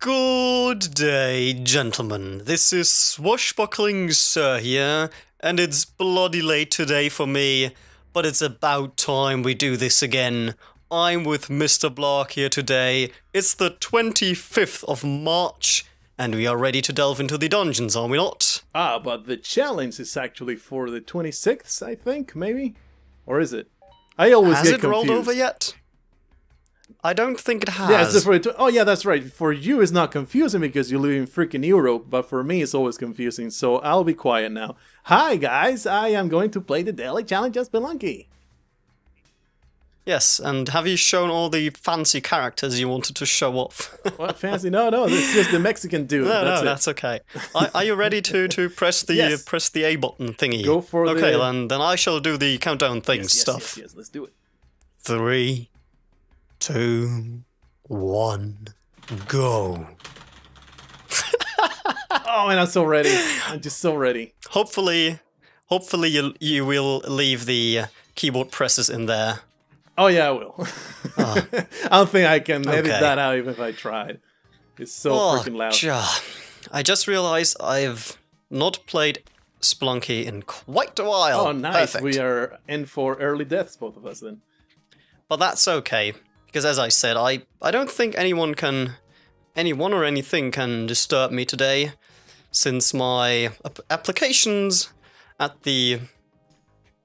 Good day, gentlemen. This is SwashbucklingSir here, and it's bloody late today for me, but it's about time we do this again. I'm with Mr. Blargh here today. It's the 25th of March, and we are ready to delve into the dungeons, are we not? But the challenge is actually for the 26th, I think, maybe? Or is it? I always Has get it confused. rolled over yet? I don't think it has. Yeah, it's for oh yeah, that's right. For you it's not confusing because you live in freaking Europe, but for me it's always confusing, so I'll be quiet now. Hi guys, I am going to play the daily challenge as Spelunky. Yes, and have you shown all the fancy characters you wanted to show off? What fancy? No, it's just the Mexican dude. That's okay. Are you ready to press the Yes. press the A button thingy? Go for the... Okay, then I shall do the countdown thing stuff. Yes, let's do it. 3, 2, 1, go. Oh man, I'm so ready. I'm just so ready. Hopefully you will leave the keyboard presses in there. Oh yeah, I will. Oh. I don't think I can edit Okay. that out even if I tried. It's so freaking loud. I just realized I've not played Spelunky in quite a while. Oh nice, Perfect. we are in for early deaths, both of us then. But that's okay, because as I said, I don't think anyone or anything can disturb me today, since my applications at the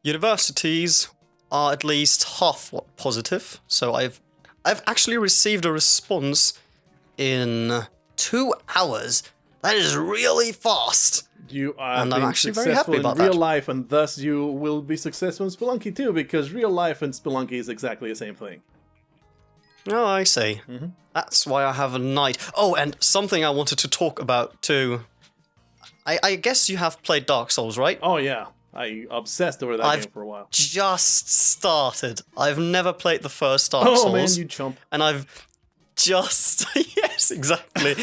universities are at least half positive. So I've actually received a response in 2 hours. That is really fast. You are And I'm being actually very successful happy about in real that. life, and thus you will be successful in Spelunky too, because real life and Spelunky is exactly the same thing. Oh, I see. Mhm. That's why I have a night. Oh, and something I wanted to talk about too. I guess you have played Dark Souls, right? Oh yeah, I obsessed over that game for a while. Just started. I've never played the first Dark Oh Souls. man, you chump. And I've just... yes, exactly.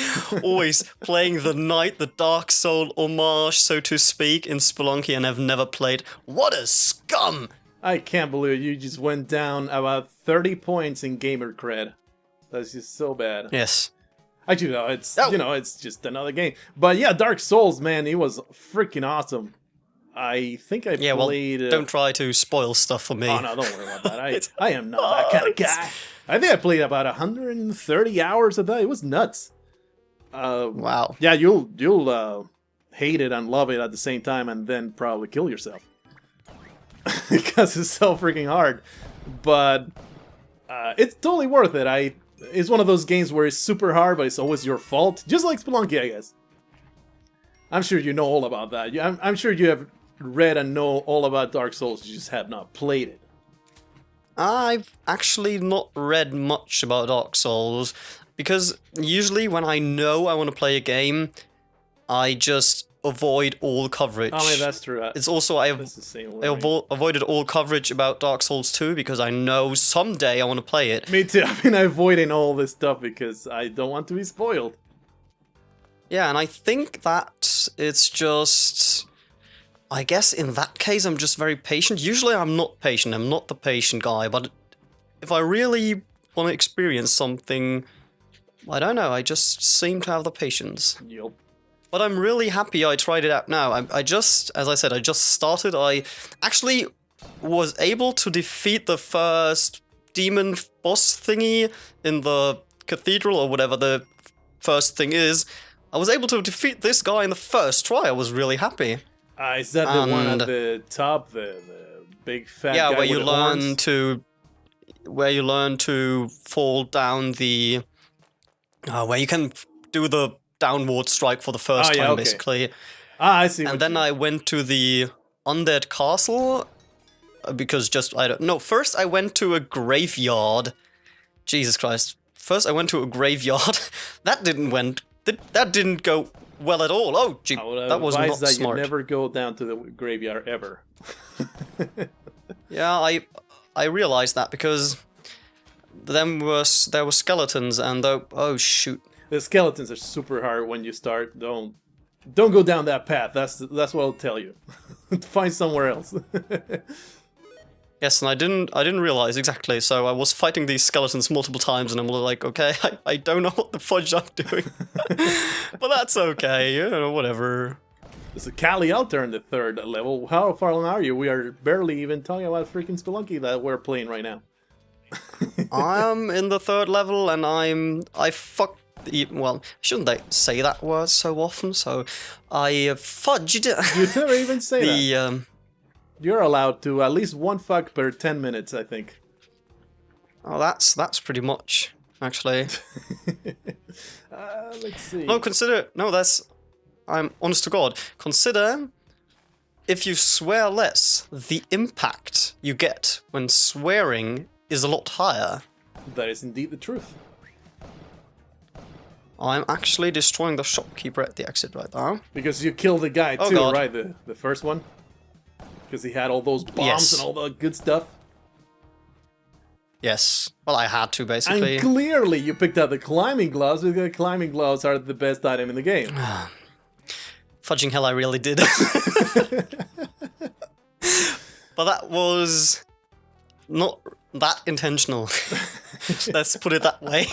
Always playing the Dark Soul homage, so to speak, in Spelunky, and I've never played. What a scum! I can't believe you just went down about 30 points in gamer cred. That's just so bad. Yes. Actually, no, it's just another game. But yeah, Dark Souls, man, it was freaking awesome. I think I played... well, don't try to spoil stuff for me. Oh no, don't worry about that. I am not that kind of guy. I think I played about 130 hours of that. It was nuts. Wow. Yeah, you'll hate it and love it at the same time, and then probably kill yourself because it's so freaking hard. But it's totally worth it. It's one of those games where it's super hard, but it's always your fault, just like Spelunky, I guess. I'm sure you know all about that. I'm sure you have read and know all about Dark Souls. You just have not played it. I've actually not read much about Dark Souls, because usually when I know I want to play a game, I just avoid all coverage. Oh, man, that's true. It's also, That's the same way. avoided all coverage about Dark Souls 2 because I know someday I want to play it. Me too. I mean, I'm avoiding all this stuff because I don't want to be spoiled. Yeah, and I think that it's just... I guess in that case I'm just very patient. Usually I'm not patient, I'm not the patient guy, but if I really want to experience something, I don't know, I just seem to have the patience. Yup. But I'm really happy I tried it out now. I just, as I said, I just started. I actually was able to defeat the first demon boss thingy in the cathedral, or whatever the first thing is. I was able to defeat this guy in the first try. I was really happy. Is that the one at the top, the big fat guy where with you the learn horns? where you learn to fall down the, where you can do the downward strike for the first time, okay. basically. I see. And then I went to the undead castle, because first I went to a graveyard. Jesus Christ. First I went to a graveyard. That didn't go well at all. Oh, gee, that was not that smart. You never go down to the graveyard ever. Yeah, I realized that because there were skeletons, and oh shoot. The skeletons are super hard when you start. Don't go down that path. That's what I'll tell you. Find somewhere else. Yes, and I didn't realize exactly. So I was fighting these skeletons multiple times, and I'm like, okay, I don't know what the fudge I'm doing, but that's okay. You know, whatever. There's a Kali Altar in the 3rd level. How far along are you? We are barely even talking about freaking Spelunky that we're playing right now. I'm in the 3rd level, and I fucked. Well, shouldn't I say that word so often? So I fudged. You never even say that. the. You're allowed to at least one fuck per 10 minutes, I think. Oh, that's pretty much actually. Let's see. No, consider that's. I'm honest to God. Consider if you swear less, the impact you get when swearing is a lot higher. That is indeed the truth. I'm actually destroying the shopkeeper at the exit right now. Because you killed the guy too, God. right? The first one? Because he had all those bombs Yes. and all the good stuff. Yes. Well, I had to, basically. And clearly you picked out the climbing gloves because the climbing gloves are the best item in the game. Fudging hell, I really did. But that was not that intentional. Let's put it that way.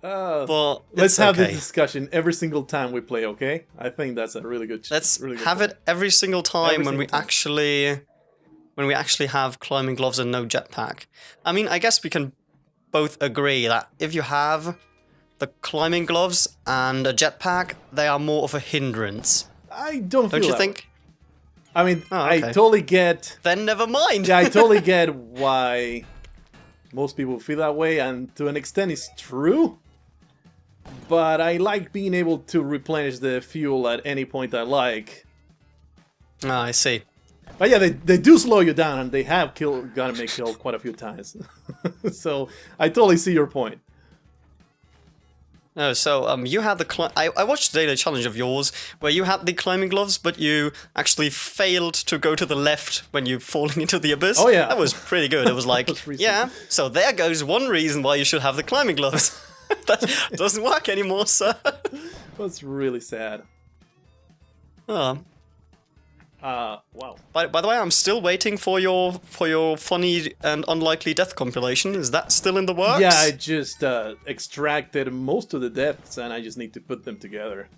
But Let's have okay. this discussion every single time we play, okay? I think that's a really good. Let's really good have point. it every single time Every when we single time. actually have climbing gloves and no jetpack. I mean, I guess we can both agree that if you have the climbing gloves and a jetpack, they are more of a hindrance. I don't feel Don't you that think? way. I mean, Oh, I okay. totally get. Then never mind. Yeah, I totally get why most people feel that way, and to an extent, it's true. But I like being able to replenish the fuel at any point I like. Ah, I see. But yeah, they do slow you down, and they have gotten me killed quite a few times. So I totally see your point. No, so you had the I watched a daily challenge of yours where you had the climbing gloves, but you actually failed to go to the left when you falling into the abyss. Oh, yeah. That was pretty good. It was like, was recent. yeah, so there goes one reason why you should have the climbing gloves. That doesn't work anymore, sir. That's really sad. Oh. Wow. By the way, I'm still waiting for your funny and unlikely death compilation. Is that still in the works? Yeah, I just extracted most of the deaths, and I just need to put them together.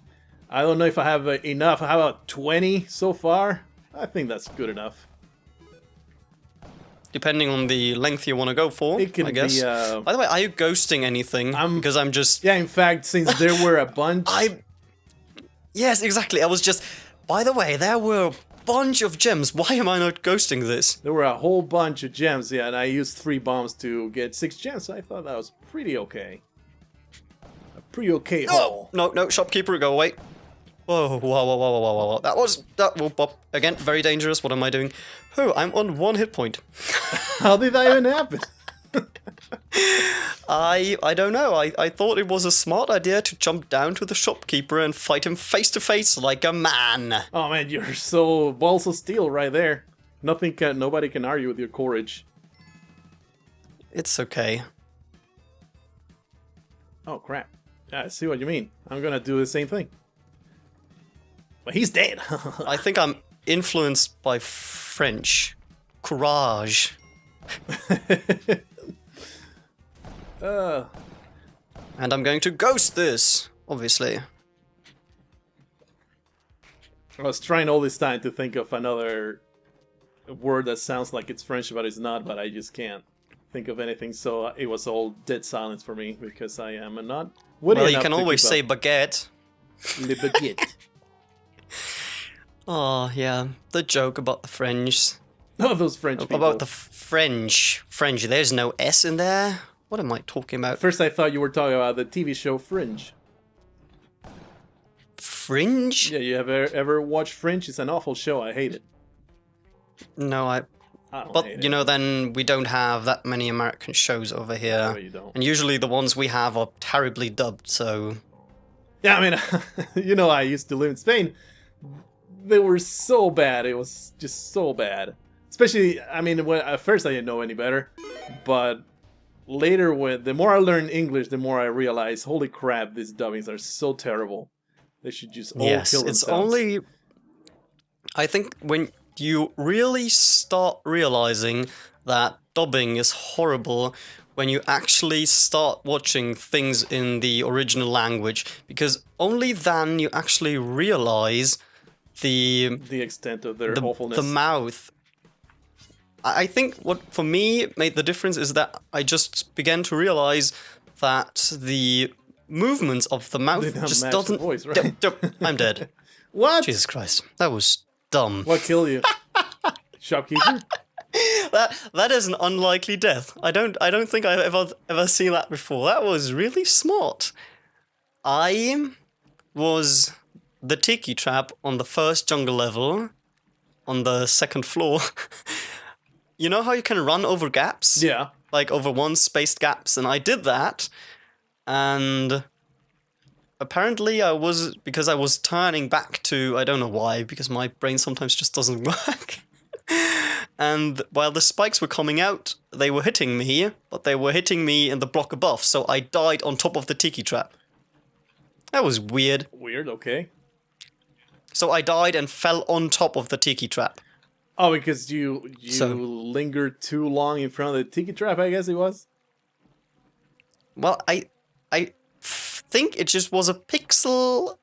I don't know if I have enough. How about 20 so far? I think that's good enough. Depending on the length you want to go for, It can I guess. be. By the way, are you ghosting anything? Because I'm just... Yeah, in fact, since there were a bunch. Yes, exactly. I was just... By the way, there were a bunch of gems. Why am I not ghosting this? There were a whole bunch of gems, yeah, and I used 3 bombs to get 6 gems, so I thought that was pretty okay. A pretty okay haul. No, shopkeeper, go away. Whoa. Again, very dangerous. What am I doing? Oh, I'm on 1 hit point. How did that even happen? I don't know. I thought it was a smart idea to jump down to the shopkeeper and fight him face to face like a man. Oh man, you're so balls of steel right there. Nobody can argue with your courage. It's okay. Oh crap. Yeah, I see what you mean. I'm gonna do the same thing. But he's dead. I think I'm influenced by French. Courage. And I'm going to ghost this, obviously. I was trying all this time to think of another word that sounds like it's French, but it's not, but I just can't think of anything, so it was all dead silence for me, because I am not witty Well, you enough can to always keep say up. baguette. Le baguette. Oh, yeah. The joke about the French. No, those French people. About the French. There's no S in there. What am I talking about? First I thought you were talking about the TV show Fringe. Fringe? Yeah, you have ever watched Fringe? It's an awful show, I hate it. No, I don't hate But, it. you know, then we don't have that many American shows over here. No, you don't. And usually the ones we have are terribly dubbed, so... Yeah, I mean, you know, I used to live in Spain. They were so bad. It was just so bad. Especially, I mean, at first I didn't know any better. But later, the more I learned English, the more I realized, holy crap, these dubbings are so terrible. They should just all kill themselves. It's only... I think when you really start realizing that dubbing is horrible when you actually start watching things in the original language, because only then you actually realize the extent of their awfulness. The mouth. I think what for me made the difference is that I just began to realize that the movements of the mouth just doesn't. Voice, right? I'm dead. What? Jesus Christ, that was dumb. What killed you? Shopkeeper? That is an unlikely death. I don't think I've ever seen that before. That was really smart. I was the tiki trap on the first jungle level, on the second floor. You know how you can run over gaps? Yeah. Like over one spaced gaps, and I did that, and apparently because I was turning back to, I don't know why, because my brain sometimes just doesn't work. And while the spikes were coming out, they were hitting me, but they were hitting me in the block above, so I died on top of the tiki trap. That was weird. Weird, okay. So I died and fell on top of the tiki trap. Oh, because you lingered too long in front of the tiki trap, I guess it was? Well, I think it just was a pixel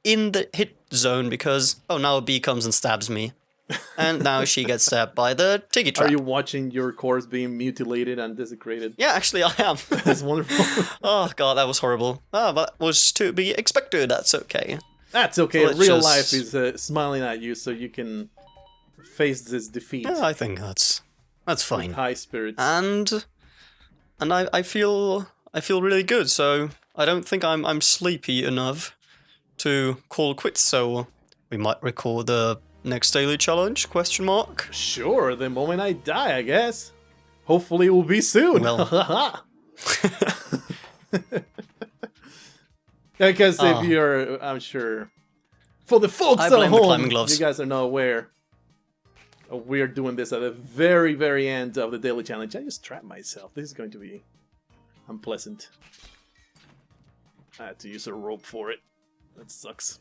in the hit zone, because, oh, now a bee comes and stabs me. And now she gets stabbed by the tiki trap. Are you watching your corpse being mutilated and desecrated? Yeah, actually I am. That's wonderful. Oh god, that was horrible. Ah, that was to be expected. That's okay. That's okay. So Real life is smiling at you, so you can face this defeat. Yeah, I think that's fine. With high spirits. And I feel really good. So I don't think I'm sleepy enough to call quits. So we might record the next daily challenge? ? Sure, the moment I die, I guess. Hopefully it will be soon. Well. Because if you're, I'm sure, for the folks at home, you guys are not aware, we are doing this at the very, very end of the daily challenge. I just trapped myself. This is going to be unpleasant. I had to use a rope for it. That sucks.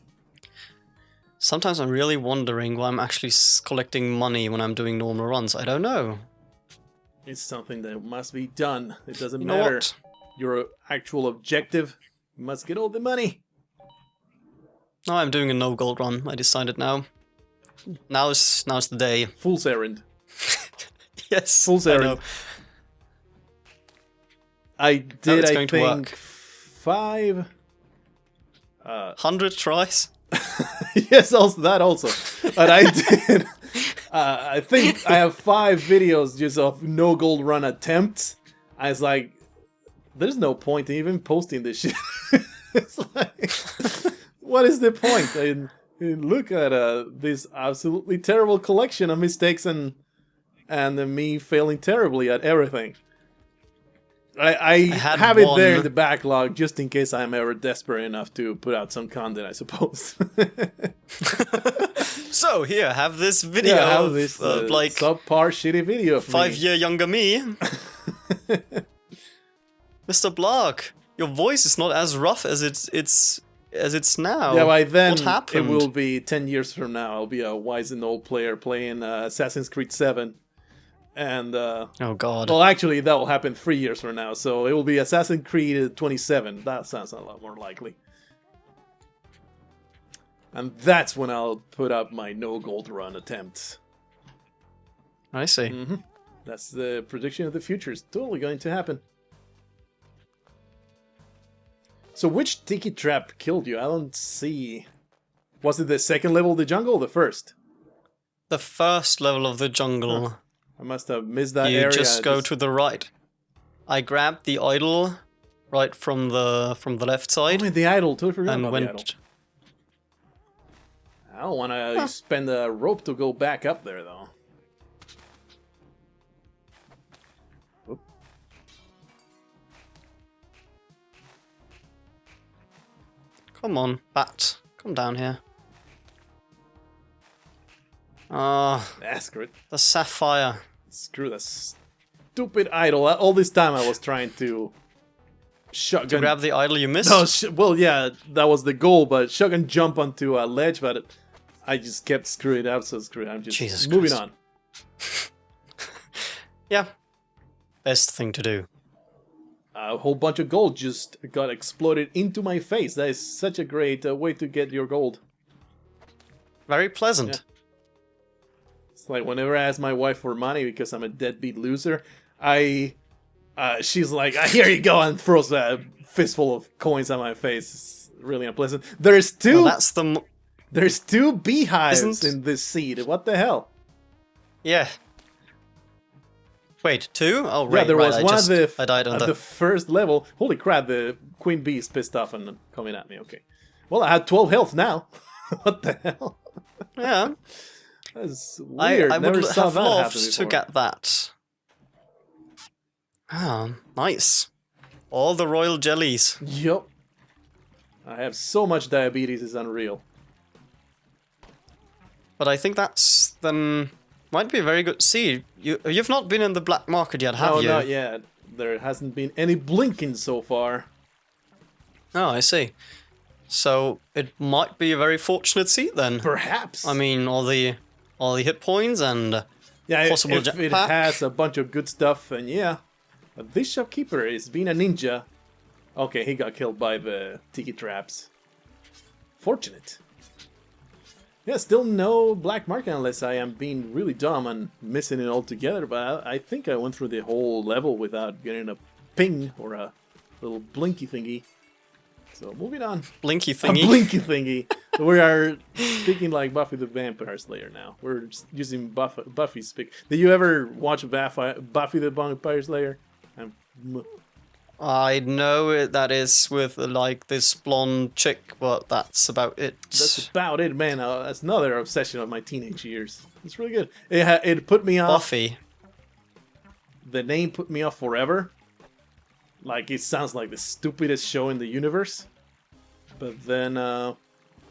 Sometimes I'm really wondering why I'm actually collecting money when I'm doing normal runs. I don't know. It's something that must be done. It doesn't matter. What? Your actual objective. You must get all the money. No, I'm doing a no gold run. I decided now. Now's the day. Fool's errand. Yes. Fool's errand. I did, I think, 5... 100 tries? Yes, also that also. But I did. I think I have 5 videos just of no gold run attempts. I was like, there's no point in even posting this shit. It's like, what is the point? I look at this absolutely terrible collection of mistakes and me failing terribly at everything. I have it there in the backlog just in case I'm ever desperate enough to put out some content, I suppose. So here, have this video of this like subpar shitty video of 5-year younger me. Mr. Blargh, your voice is not as rough as it's now. Yeah, by then what happened? It will be 10 years from now. I'll be a wizened old player playing Assassin's Creed 7. And oh god. Well, actually, that will happen 3 years from now. So it will be Assassin's Creed 27. That sounds a lot more likely. And that's when I'll put up my no gold run attempts. I see. Mm-hmm. That's the prediction of the future. It's totally going to happen. So which tiki trap killed you? I don't see. Was it the second level of the jungle or the first? The first level of the jungle. Huh. I must have missed that area. You just go to the right. I grabbed the idol right from the left side. Oh, the idol. Totally forgot and about the idol. I don't want to spend a rope to go back up there, though. Oop. Come on, bat. Come down here. Screw it. The sapphire. Screw that stupid idol. All this time I was trying to shotgun. To grab the idol you missed? No, well, yeah, that was the goal, but shotgun jump onto a ledge, but I just kept screwing it up, so screw it. I'm just Jesus moving Christ. on. Yeah. Best thing to do. A whole bunch of gold just got exploded into my face. That is such a great way to get your gold. Very pleasant. Yeah. It's like whenever I ask my wife for money because I'm a deadbeat loser, she's like, here you go, and throws a fistful of coins at my face. It's really unpleasant. There's two. Well, that's the. There's two beehives in this seed. What the hell? Yeah. Wait, two? Oh, right. Yeah, there was one I died on at the first level. Holy crap! The queen bee is pissed off and coming at me. Okay. Well, I had 12 health now. What the hell? Yeah. That's weird. I Never would saw have that happen loved before. to get that. Ah, nice. All the royal jellies. Yup. I have so much diabetes, it's unreal. But I think that's then might be a very good. See, you've not been in the black market yet, have you? No, not yet. There hasn't been any blinking so far. Oh, I see. So it might be a very fortunate seat then. Perhaps. I mean, all the hit points and yeah, possible if it jetpack. has a bunch of good stuff, and yeah. But this shopkeeper is being a ninja. Okay, he got killed by the tiki traps. Fortunate. Yeah, still no black market unless I am being really dumb and missing it altogether, but I think I went through the whole level without getting a ping or a little blinky thingy. So moving on. Blinky thingy. A blinky thingy. We are speaking like Buffy the Vampire Slayer now. We're just using Buffy speak. Did you ever watch Buffy the Vampire Slayer? I know that is with like this blonde chick, but that's about it. That's about it, man. That's another obsession of my teenage years. It's really good. It put me off. Buffy. The name put me off forever. Like, it sounds like the stupidest show in the universe. But then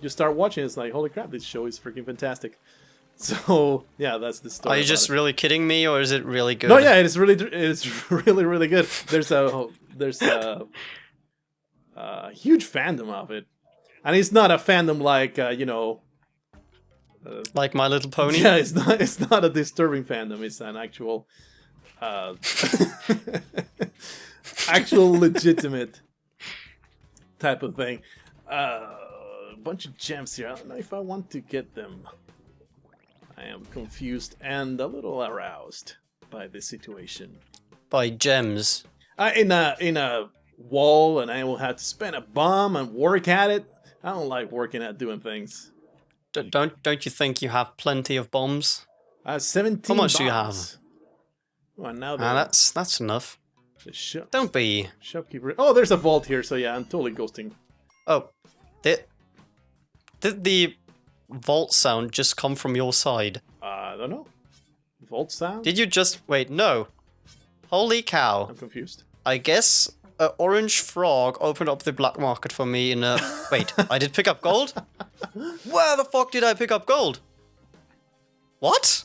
you start watching, it's like, holy crap, this show is freaking fantastic. So, yeah, that's the story. Are you just really kidding me, or is it really good? No, yeah, it's really good. There's a huge fandom of it. And it's not a fandom like, like My Little Pony? Yeah, it's not a disturbing fandom. It's an actual... actual legitimate type of thing. A bunch of gems here. I don't know if I want to get them. I am confused and a little aroused by this situation. By gems? In a wall, and I will have to spend a bomb and work at it. I don't like working at doing things. Don't you think you have plenty of bombs? 17 How much bombs. do you have? Well, now that's enough. The Don't be. shopkeeper. Oh, there's a vault here, so yeah, I'm totally ghosting. Oh, did the vault sound just come from your side? I don't know. Vault sound? Did you just wait? No. Holy cow! I'm confused. I guess an orange frog opened up the black market for me in a. Wait, I did pick up gold? Where the fuck did I pick up gold? What?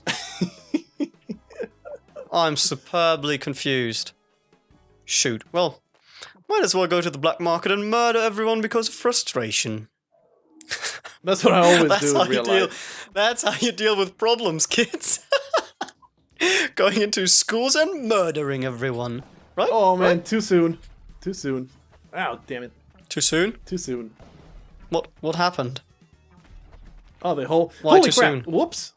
I'm superbly confused. Shoot. Well, might as well go to the black market and murder everyone because of frustration. That's what I always do in real life. That's how you deal with problems, kids. Going into schools and murdering everyone. Right? Oh man, right? too soon. Too soon. Ow, damn it. Too soon? Too soon. What happened? Oh, the whole... Why Holy too crap. soon? Whoops.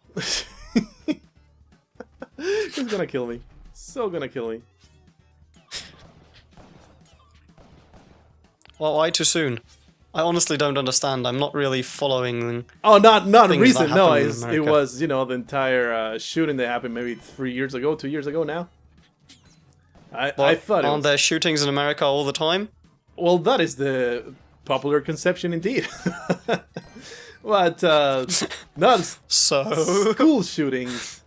He's gonna kill me. So gonna kill me. Well, why too soon? I honestly don't understand. I'm not really following. Oh, not things recent. that No, happen in it America. was, the entire shooting that happened maybe 3 years ago, 2 years ago now. I thought it Aren't was... there shootings in America all the time? Well, that is the popular conception indeed. But not So school shootings.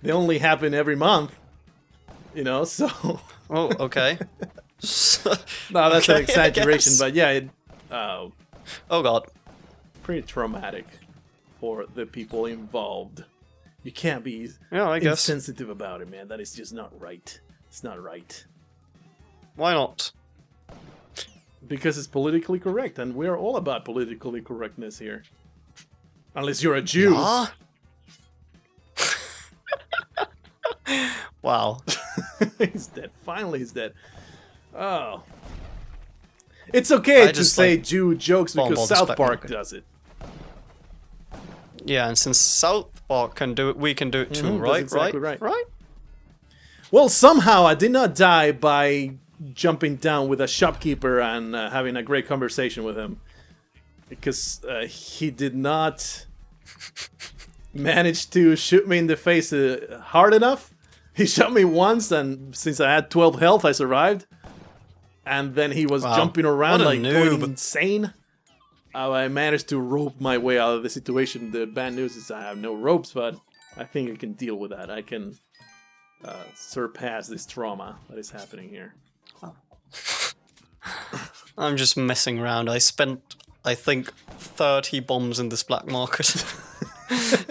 They only happen every month. So... oh, okay. No, that's Okay, an exaggeration, I guess. but yeah, Oh god. pretty traumatic for the people involved. You can't be Yeah, I guess. insensitive about it, man. That is just not right. It's not right. Why not? Because it's politically correct, and we're all about politically correctness here. Unless you're a Jew. Yeah? Wow. He's dead. Finally, he's dead. Oh. It's okay to say Jew jokes because South Park does it. Yeah, and since South Park can do it, we can do it too, right? That's exactly right. Right? Well, somehow I did not die by jumping down with a shopkeeper and having a great conversation with him. Because he did not manage to shoot me in the face hard enough. He shot me once, and since I had 12 health, I survived. And then he was jumping around like going insane. I managed to rope my way out of the situation. The bad news is I have no ropes, but I think I can deal with that. I can surpass this trauma that is happening here. I'm just messing around. I spent, I think, 30 bombs in this black market.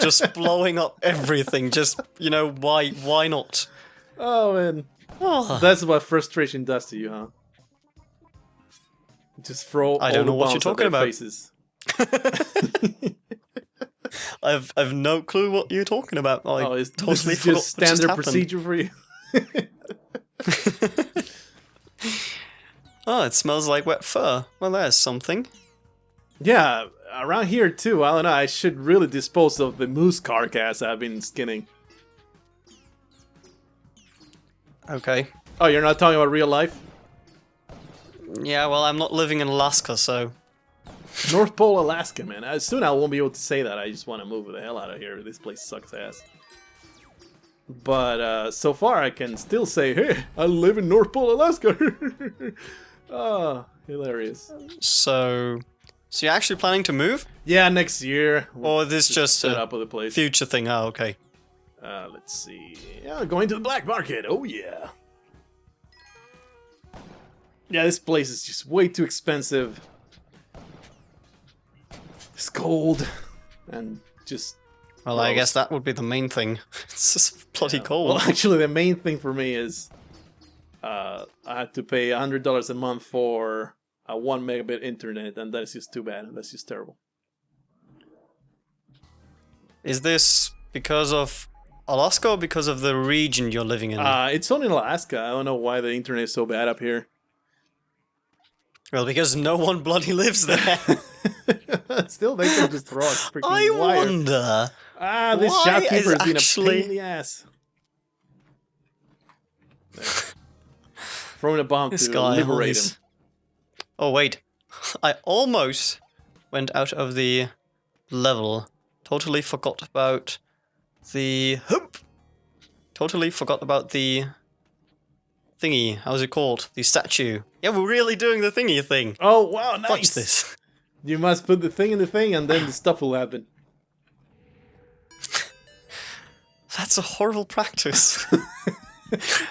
Just blowing up everything. Just, you know, why not? Oh, man. Oh. That's what frustration does to you, huh? Just throw I don't know what you're talking about. Faces. I've no clue what you're talking about. It's totally just standard procedure for you. Oh, it smells like wet fur. Well, there's something. Yeah, around here too. I don't know. I should really dispose of the moose carcass I've been skinning. Okay. Oh, you're not talking about real life? Yeah, well, I'm not living in Alaska, so... North Pole, Alaska, man. Soon I won't be able to say that. I just want to move the hell out of here. This place sucks ass. But so far I can still say, hey, I live in North Pole, Alaska. Oh, hilarious. So you're actually planning to move? Yeah, next year. Or is this just set a up with the place. Future thing? Oh, okay. Let's see. Yeah, going to the black market. Oh, yeah. Yeah, this place is just way too expensive. It's cold. And just... Well, I guess that would be the main thing. It's just bloody cold. Well, actually, the main thing for me is... I had to pay $100 a month for a 1 megabit internet, and that is just too bad. That's just terrible. Is this because of Alaska or because of the region you're living in? It's only in Alaska. I don't know why the internet is so bad up here. Well, because no one bloody lives there. Still, they can just throw a freaking I wire. wonder. This shopkeeper has been actually... a pain in the ass. Throwing a bomb this to guy liberate him. Oh, wait. I almost went out of the level. Totally forgot about the... Totally forgot about the... thingy. How's it called? The statue. Yeah, we're really doing the thingy thing. Oh, wow, nice. Watch this. You must put the thing in the thing, and then the stuff will happen. That's a horrible practice.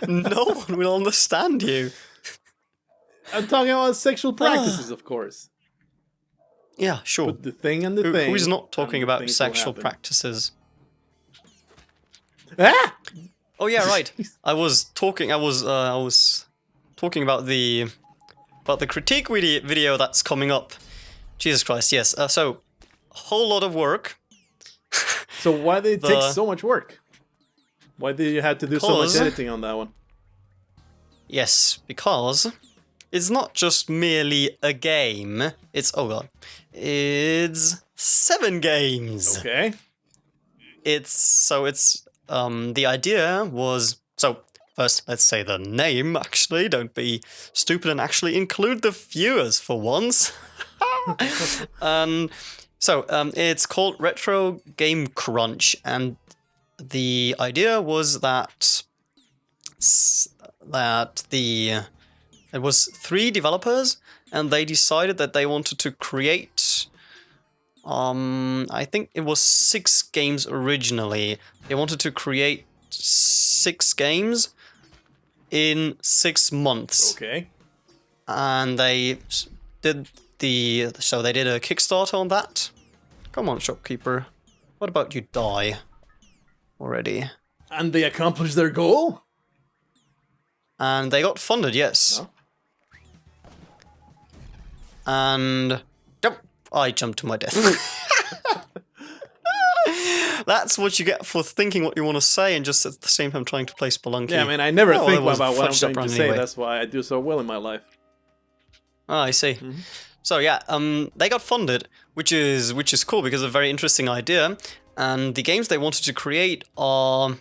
No one will understand you. I'm talking about sexual practices, of course. Yeah, sure. Put the thing in the thing. Who's not talking about sexual practices? Ah! Oh yeah, right. I was talking about the critique video that's coming up. Jesus Christ, yes. So, a whole lot of work. So why did it take so much work? Why did you have to do so much editing on that one? Yes, because it's not just merely a game. It's, oh god, it's 7 games. Okay. The idea was, so first let's say the name, actually, don't be stupid and actually include the viewers for once. It's called Retro Game Crunch, and the idea was that it was 3 developers, and they decided that they wanted to create, I think it was 6 games originally. They wanted to create 6 games in 6 months. Okay. And they did a Kickstarter on that. Come on, shopkeeper. What about you die already? And they accomplished their goal? And they got funded, yes. Oh. And I jumped to my death. That's what you get for thinking what you want to say and just at the same time trying to play Spelunky. Yeah, I mean, I never Oh, think that was about what fudged I'm up going to wrong say. anyway. That's why I do so well in my life. Oh, I see. So yeah, they got funded, which is cool because it's a very interesting idea. And the games they wanted to create are,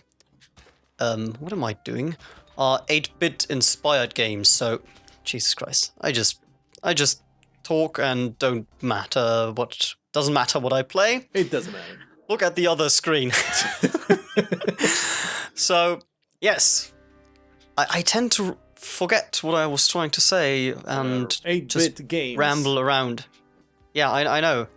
what am I doing? Are 8-bit inspired games. So, Jesus Christ, I just talk and doesn't matter what I play. It doesn't matter. Look at the other screen. So yes, I tend to forget what I was trying to say and 8-bit just games. ramble around. Yeah, I know.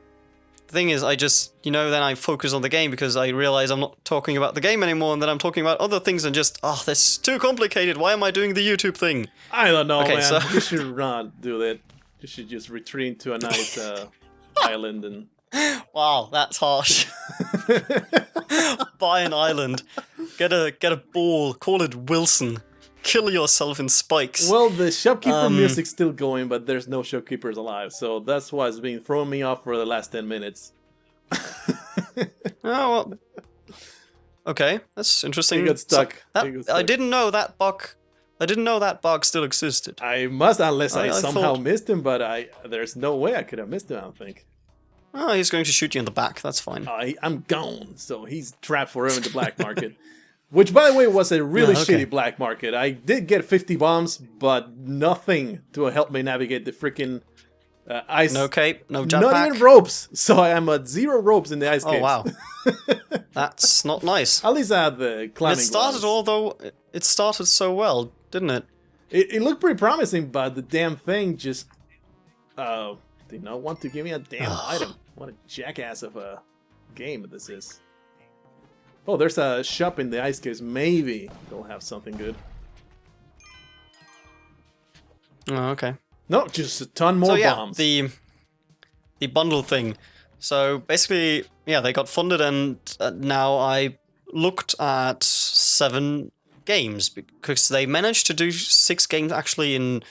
The thing is, I just, then I focus on the game because I realize I'm not talking about the game anymore and then I'm talking about other things and just, that's too complicated. Why am I doing the YouTube thing? I don't know, Okay, man. so- You should not do that. You should just retreat to a nice island and... Wow, that's harsh. Buy an island. Get a ball. Call it Wilson. Kill yourself in spikes. Well, the shopkeeper music's still going, but there's no shopkeepers alive, so that's why it's been throwing me off for the last 10 minutes. Oh, well. Okay, that's interesting. You got stuck. So, You got stuck. I didn't know that bug. I didn't know that bug still existed. I must, unless I I somehow thought- missed him, but there's no way I could have missed him, I don't think. Oh, he's going to shoot you in the back. That's fine. I'm gone, so he's trapped forever in the black market. Which, by the way, was a really Yeah, okay. shitty black market. I did get 50 bombs, but nothing to help me navigate the freaking ice. No cape, no Not jetpack. even ropes, so I am at 0 ropes in the ice Oh caves. wow, that's not nice. At least I had the climbing It started, gloves. although it started so well, didn't it? It looked pretty promising, but the damn thing just did not want to give me a damn item. What a jackass of a game this is. Oh, there's a shop in the ice caves. Maybe they'll have something good. Oh, okay. No, just a ton more So yeah, bombs. the bundle thing. So basically, yeah, they got funded, and now I looked at 7 games because they managed to do 6 games actually in,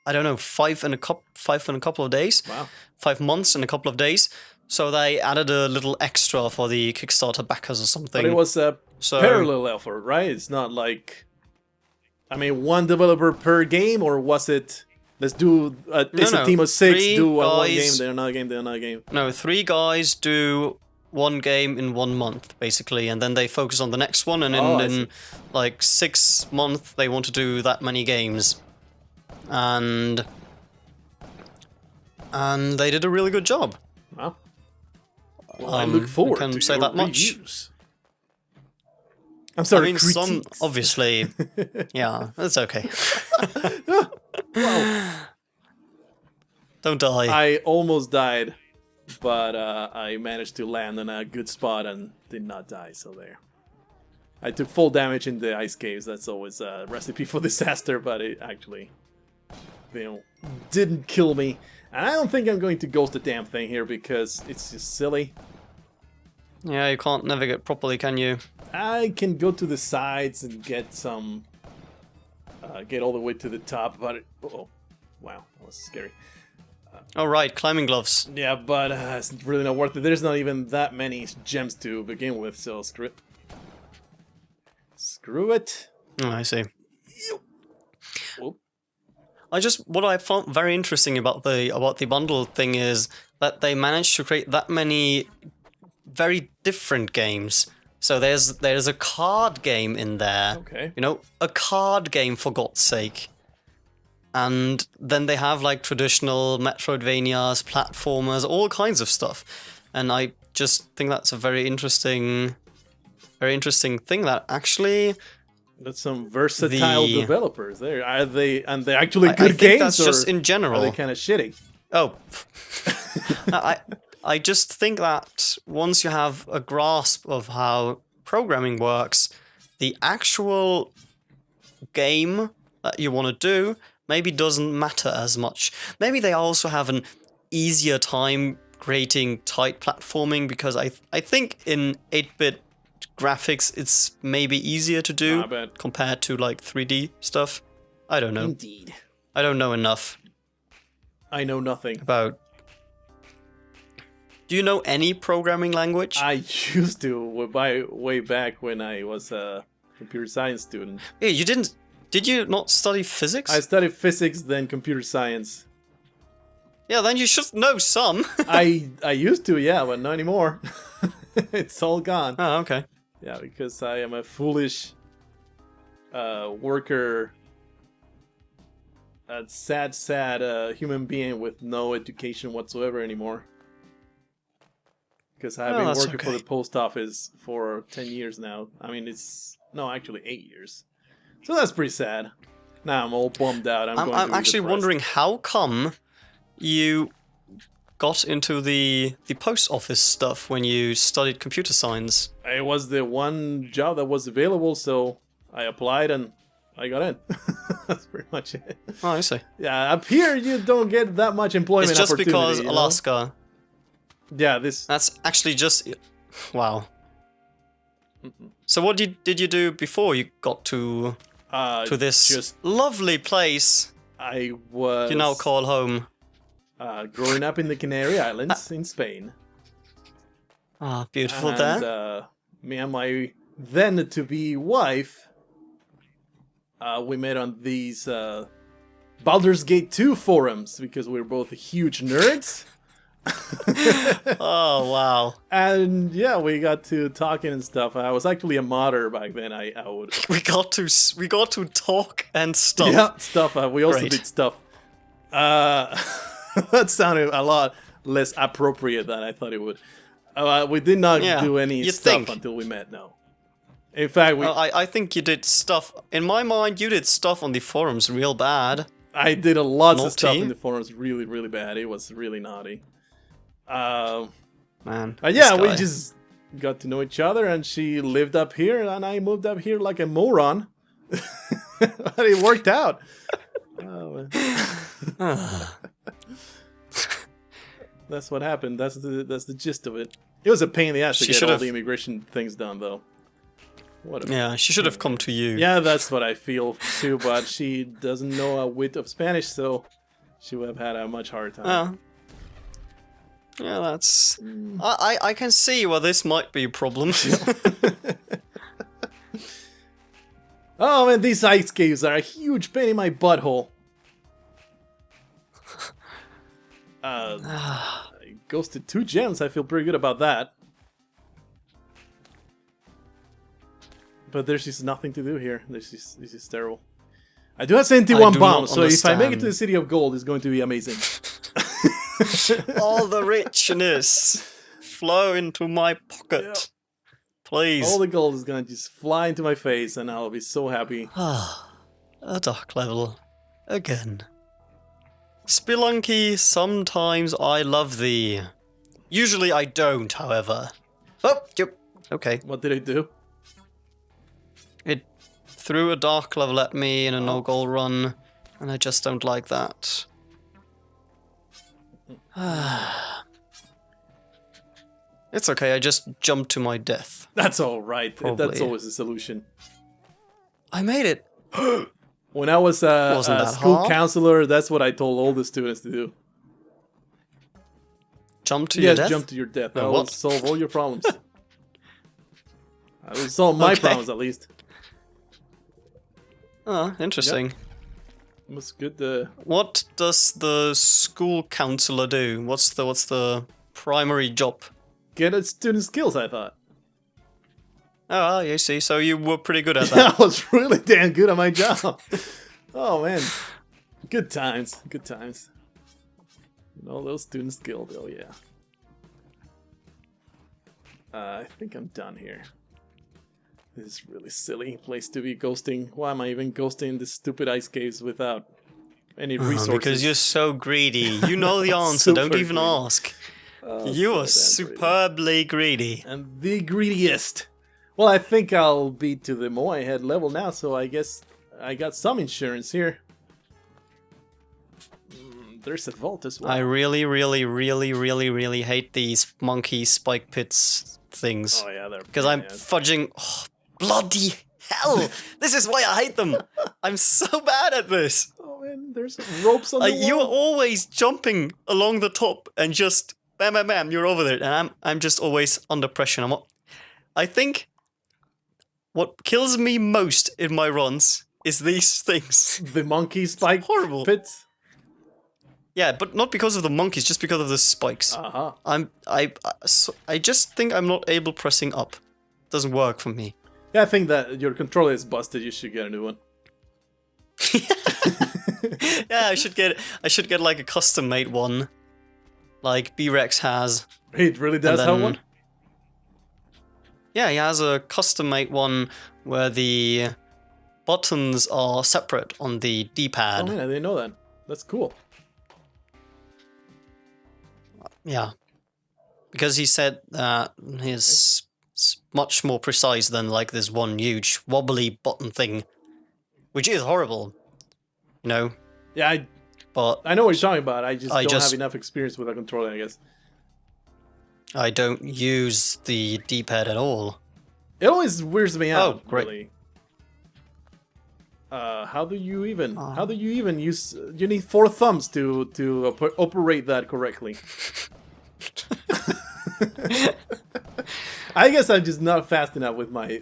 I don't know, 5 and a couple of days. Wow. 5 months and a couple of days. So they added a little extra for the Kickstarter backers or something. But it was a So- parallel effort, right? It's not like... I mean, one developer per game, or was it... Let's do... it's no. a team of 6, 3 do one game, guys- then another game, then another game. No, 3 guys do 1 game in 1 month, basically, and then they focus on the next one, and Oh, I in see. like 6 months they want to do that many games. And they did a really good job. Wow. Well, I look forward can to say your that much. reviews. I'm sorry, I mean, some critiques. obviously, yeah, that's okay. Don't die. I almost died, but I managed to land in a good spot and did not die, so there. I took full damage in the ice caves. That's always a recipe for disaster, but it actually, didn't kill me. And I don't think I'm going to ghost the damn thing here because it's just silly. Yeah, you can't navigate properly, can you? I can go to the sides and get some, get all the way to the top, but oh, wow, that was scary. Oh right, climbing gloves. Yeah, but it's really not worth it. There's not even that many gems to begin with, so screw it. Screw it. Oh, I see. Whoop. What I found very interesting about the bundle thing is that they managed to create that many very different games. So there's a card game in there. Okay. You know, a card game for God's sake. And then they have like traditional Metroidvanias, platformers, all kinds of stuff. And I just think that's a very interesting thing that actually That's some versatile The- developers there. Are they? And they're actually I good think games, that's or just in are general. they kind of shitty? Oh, I just think that once you have a grasp of how programming works, the actual game that you want to do maybe doesn't matter as much. Maybe they also have an easier time creating tight platforming because I think in 8-bit graphics it's maybe easier to do I bet. compared to like 3D stuff. I don't know. Indeed. I don't know enough I know nothing. about Do you know any programming language? I used to way back when I was a computer science student. Yeah, you didn't. Did you not study physics? I studied physics, then computer science. Yeah, then you should know some. I used to, yeah, but not anymore. It's all gone. Oh, okay. Yeah, because I am a foolish worker, a sad human being with no education whatsoever anymore. Because I've been working for the post office for 10 years now. I mean, actually 8 years. So that's pretty sad. Now I'm all bummed out. I'm actually wondering how come you got into the post office stuff when you studied computer science. It was the one job that was available, so I applied and I got in. That's pretty much it. Oh, I see. Yeah, up here you don't get that much employment opportunity. It's just because Alaska. Yeah, this... That's actually just... Wow. So what did you do before you got to this lovely place I was... you now call home? Growing up in the Canary Islands in Spain. Ah, beautiful and, there. Me and my then-to-be wife, we met on these Baldur's Gate 2 forums because we were both huge nerds. Oh, wow. And yeah, we got to talking and stuff. I was actually a modder back then. I would... We got to talk and stuff. Yeah, stuff. We also did stuff. That sounded a lot less appropriate than I thought it would. We did not do any stuff until we met, no. In fact, I think you did stuff. In my mind, you did stuff on the forums real bad. I did a lot of stuff in the forums really, really bad. It was really naughty. Man. Yeah, we just got to know each other, and she lived up here, and I moved up here like a moron. But it worked out. That's what happened. That's the gist of it. It was a pain in the ass to get all the immigration things done, though. Yeah, she should have come to you. Yeah, that's what I feel too. But she doesn't know a whit of Spanish, so she would have had a much harder time. Yeah, that's... I can see where this might be a problem. Oh man, these ice caves are a huge pain in my butthole. Ghosted 2 gems, I feel pretty good about that. But there's just nothing to do here. This is terrible. I do have 71 bombs, so if I make it to the City of Gold, it's going to be amazing. All the richness flow into my pocket. Yep. Please. All the gold is going to just fly into my face, and I'll be so happy. A dark level. Again. Spelunky, sometimes I love thee. Usually I don't, however. Oh, yep. Okay. What did it do? It threw a dark level at me in a no-goal run, and I just don't like that. It's okay, I just jumped to my death. That's alright. That's always the solution. I made it! When I was a school counselor, that's what I told all the students to do. Jump to your death? Yes, jump to your death. That will solve all your problems. I will solve my problems, at least. Oh, interesting. Yep. It was good. What does the school counselor do? What's the primary job? Get at student skills, I thought. Oh, you see, so you were pretty good at that. Yeah, I was really damn good at my job. Oh, man. Good times. Good times. And all those student skills, oh yeah. I think I'm done here. This is a really silly place to be ghosting. Why am I even ghosting this stupid ice caves without any resources? Because you're so greedy. You know the answer, don't even ask. You are superbly greedy. And the greediest. Well, I think I'll be to the Moai head level now, so I guess I got some insurance here. There's a vault as well. I really, really, really, really, really hate these monkey spike pits things. Oh yeah, they're because I'm fudging. Oh, bloody hell! This is why I hate them. I'm so bad at this. Oh man, there's ropes on the wall. You're always jumping along the top and just bam, bam, bam, you're over there. And I'm just always under pressure. I think what kills me most in my runs is these things. The monkey spike horrible. pits. Yeah, but not because of the monkeys, just because of the spikes. Uh-huh. I just think I'm not able pressing up. Doesn't work for me. Yeah, I think that your controller is busted. You should get a new one. Yeah, I should get like a custom made one, like B-Rex has. He really does have one? Yeah, he has a custom made one where the buttons are separate on the D-pad. Oh man, I didn't know that. That's cool. Yeah, because he said that his much more precise than like this one huge wobbly button thing, which is horrible, you know. Yeah, but I know what you're talking about. I just don't have enough experience with a controller, I guess. I don't use the D-pad at all. It always weirds me out. Oh, great. Really. How do you even use? You need 4 thumbs to operate that correctly. I guess I'm just not fast enough with my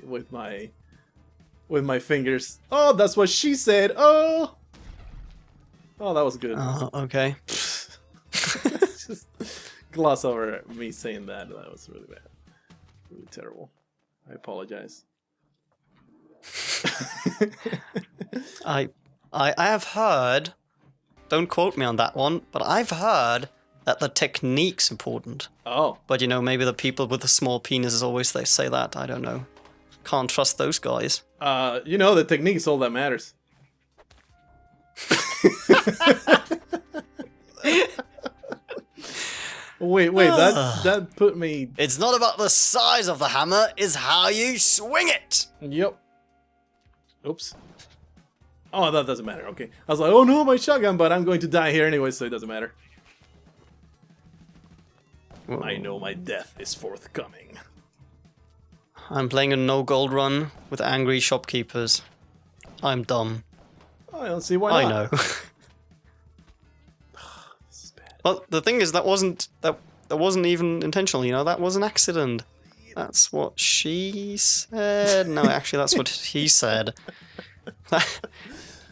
fingers. Oh, that's what she said. Oh, that was good. Okay. Just gloss over me saying that. That was really bad. Really terrible. I apologize. I have heard, don't quote me on that one, but I've heard that the technique's important. Oh. But you know, maybe the people with the small penises always they say that. I don't know. Can't trust those guys. You know, the technique is all that matters. Wait, that put me... It's not about the size of the hammer, it's how you swing it! Yep. Oops. Oh, that doesn't matter, okay. I was like, oh no, my shotgun, but I'm going to die here anyway, so it doesn't matter. Whoa. I know my death is forthcoming. I'm playing a no-gold run with angry shopkeepers. I'm dumb. I don't see why not. I know. Well, the thing is, that wasn't even intentional, you know? That was an accident. That's what she said. No, actually, that's what he said.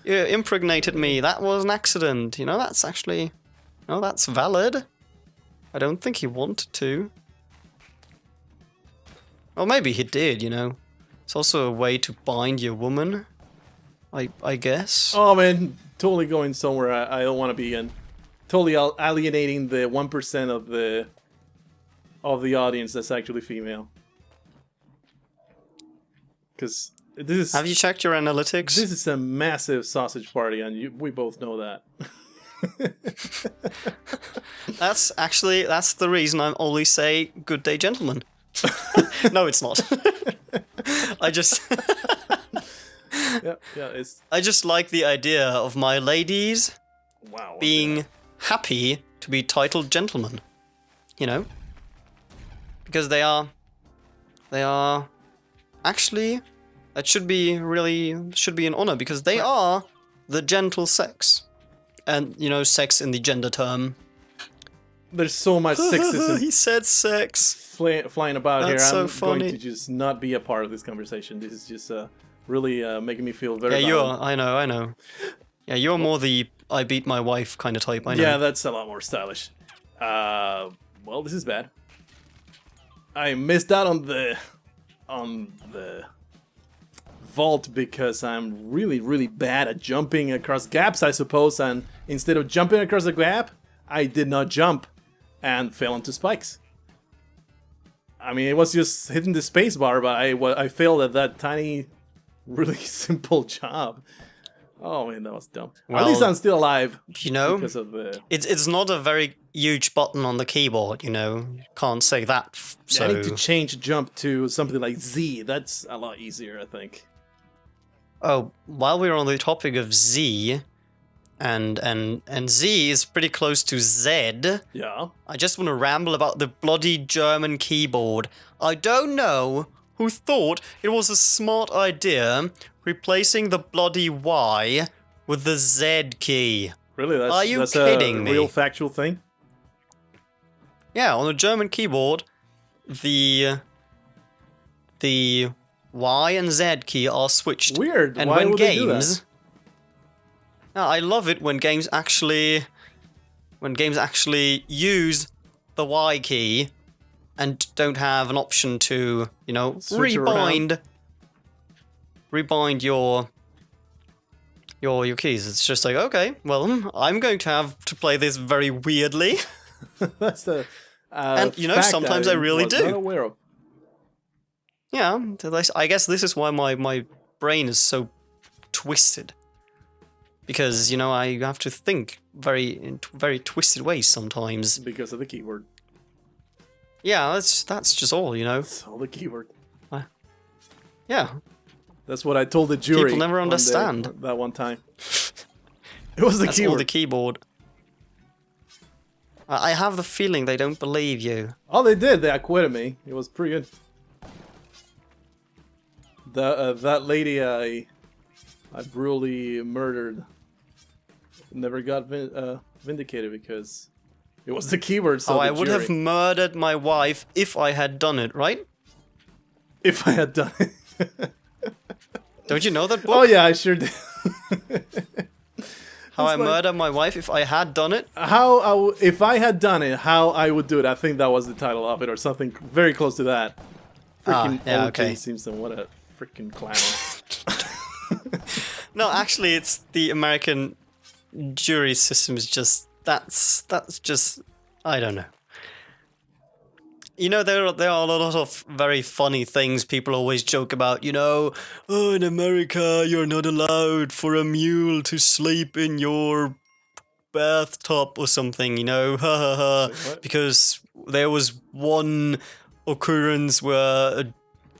You impregnated me. That was an accident. You know, that's actually... No, that's valid. I don't think he wanted to. Well, maybe he did, you know. It's also a way to bind your woman, I guess. Oh, man. Totally going somewhere I don't want to be in. Totally alienating the 1% of the audience that's actually female. Because this is... Have you checked your analytics? This is a massive sausage party, and we both know that. That's the reason I always say, good day, gentlemen. No, it's not. I just... I just like the idea of my ladies being happy to be titled gentlemen. You know? Because they are actually, that should be an honor, because they are the gentle sex. And, you know, sex in the gender term. There's so much sexism. He said sex. Flying about That's here. I'm so funny. going to just not be a part of this conversation. This is just really making me feel very... Yeah, you are. I know. Yeah, you're more the I beat my wife kind of type, I know. Yeah, that's a lot more stylish. Well, this is bad. I missed out on the vault because I'm really, really bad at jumping across gaps, I suppose, and instead of jumping across the gap, I did not jump and fell into spikes. I mean, it was just hitting the space bar, but I failed at that tiny, really simple job. Oh man, that was dumb. Well, at least I'm still alive. You know, because of the... it's not a very huge button on the keyboard. You know, can't say that. So I need to change jump to something like Z. That's a lot easier, I think. Oh, while we're on the topic of Z, and Z is pretty close to Z. Yeah. I just want to ramble about the bloody German keyboard. I don't know who thought it was a smart idea replacing the bloody Y with the Z key. Really? Are you that's kidding a me? real factual thing? Yeah, on a German keyboard, the Y and Z key are switched. Weird. And Why when would they do that? games, I love it when games actually use the Y key and don't have an option to, you know, Switch rebind your keys. It's just like, okay, well, I'm going to have to play this very weirdly. That's the and you know, fact sometimes I really was do. Not aware of. Yeah, I guess this is why my brain is so twisted. Because, you know, I have to think in very twisted ways sometimes. Because of the keyword. Yeah, that's just all, you know. That's all the keyword. Yeah. That's what I told the jury. People never understand. That one time. It was the That's keyword. all the keyboard. I have the feeling they don't believe you. Oh, they did. They acquitted me. It was pretty good. That lady I brutally murdered never got vindicated because it was the keyword. So I would have murdered my wife if I had done it, right? If I had done it. Don't you know that book? Oh yeah, I sure did. How I murder my wife if I had done it? If I had done it, how I would do it. I think that was the title of it, or something very close to that. Freaking yeah, O.J. okay. Simpson, what a freaking clown. No, actually, it's the American jury system is just that's just I don't know. You know, there are a lot of very funny things people always joke about, you know, oh, in America, you're not allowed for a mule to sleep in your bathtub or something, you know, ha ha ha, because there was one occurrence where a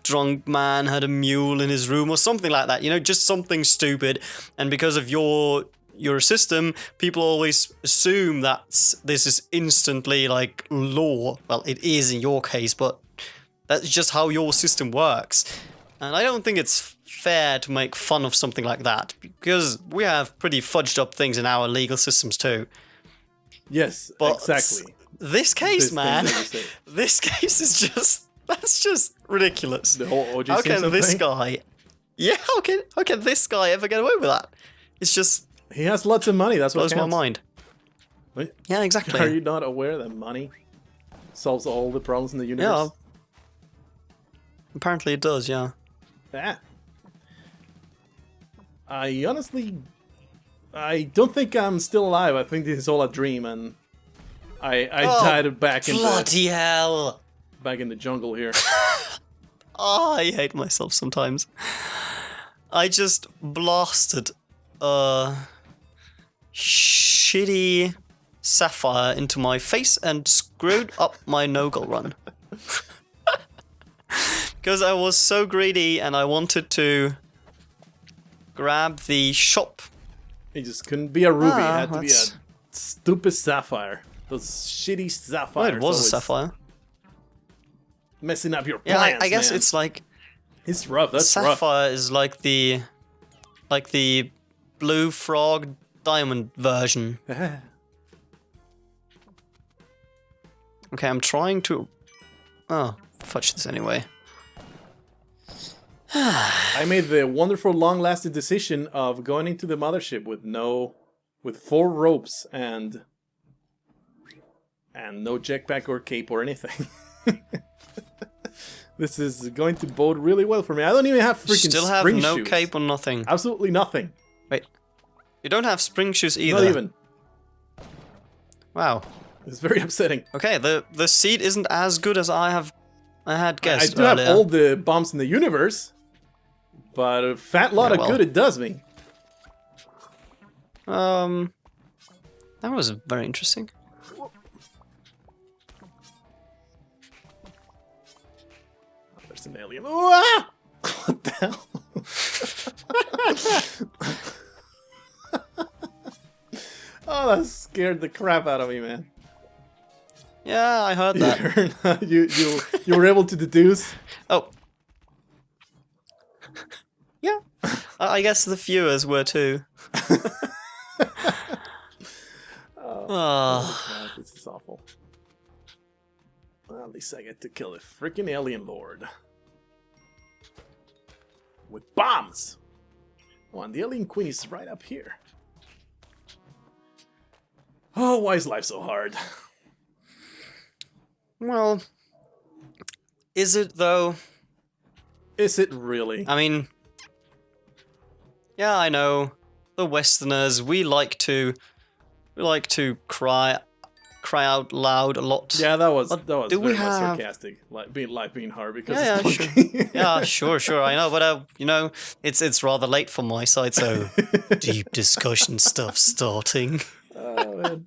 drunk man had a mule in his room or something like that, you know, just something stupid, and because of your system, people always assume that this is instantly like law. Well, it is in your case, but that's just how your system works. And I don't think it's fair to make fun of something like that, because we have pretty fudged up things in our legal systems too. Yes, but exactly. This case, man, this case is that's just ridiculous. The whole OJ how can this thing? guy? Yeah, how can this guy ever get away with that? It's just. He has lots of money, that's what blows counts. my mind. Wait, yeah, exactly. Are you not aware that money solves all the problems in the universe? Yeah. Apparently it does, yeah. Yeah. I don't think I'm still alive. I think this is all a dream, and I died back in bloody hell! Back in the jungle here. Oh, I hate myself sometimes. I just blasted a shitty sapphire into my face and screwed up my no-goal run. Because I was so greedy and I wanted to grab the shop. It just couldn't be a ruby. It had to be a stupid sapphire. Those shitty sapphires. Well, it was a sapphire. Messing up your plans, yeah, I guess man. it's like... It's rough, that's sapphire is like the blue frog diamond version. Okay, I'm trying to... Oh, fudge this anyway. I made the wonderful long-lasting decision of going into the mothership with 4 ropes and no jetpack or cape or anything. This is going to bode really well for me. I don't even have freaking still have spring no shoes. cape or nothing. Absolutely nothing. Wait, you don't have spring shoes either. Not even. Wow. It's very upsetting. Okay, the seed isn't as good as I had guessed. I do have all the bombs in the universe, but a fat lot of good it does me. That was very interesting. There's an alien. Ah! What the hell? Oh, that scared the crap out of me, man. Yeah, I heard that. You were able to deduce? Oh. Yeah. I guess the viewers were too. Oh, God, this is awful. Well, at least I get to kill a freaking alien lord. With bombs! Oh, and the alien queen is right up here. Oh, why is life so hard? Well, is it though? Is it really? I mean, yeah, I know. The Westerners, we like to cry out loud a lot. Yeah, that was do we very much have- sarcastic. Like life being hard because Yeah, it's sure. funky. Yeah, sure, I know, but you know, it's rather late for my side, so deep discussion stuff starting. Oh, man.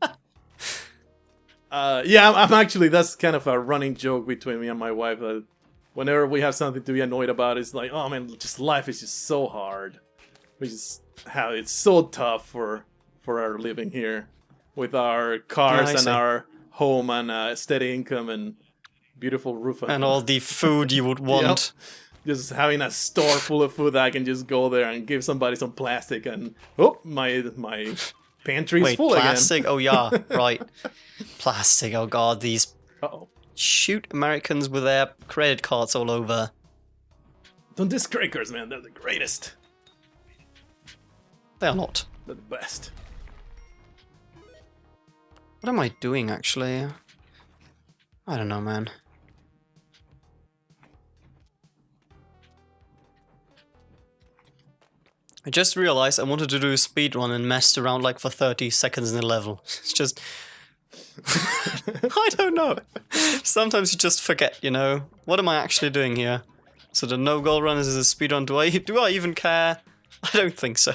Yeah, I'm actually, that's kind of a running joke between me and my wife. That whenever we have something to be annoyed about, it's like, oh man, just life is just so hard. We just how it's so tough for our living here, with our cars and see. our home and steady income and beautiful roof And all the food you would want. Yep. Just having a store full of food that I can just go there and give somebody some plastic and oh, my pantry's Wait, full plastic? again. Oh yeah, right. Plastic, oh god, these Uh-oh. shoot Americans with their credit cards all over. Don't diss crackers, man. They're the greatest. They are not. They're the best. What am I doing, actually? I don't know, man. I just realized I wanted to do a speedrun and messed around like for 30 seconds in the level. It's just... I don't know. Sometimes you just forget, you know? What am I actually doing here? So the no-goal run is a speedrun. Do I even care? I don't think so.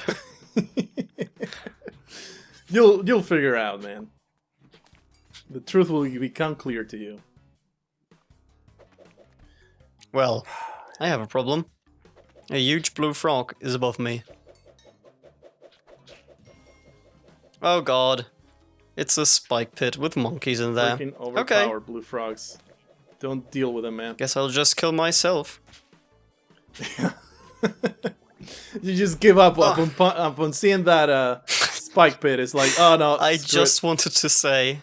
You'll figure out, man. The truth will become clear to you. Well, I have a problem. A huge blue frog is above me. Oh god. It's a spike pit with monkeys in there. Freaking overpowered blue frogs. Don't deal with them, man. Guess I'll just kill myself. You just give up upon seeing that spike pit. It's like, oh no. I just wanted to say...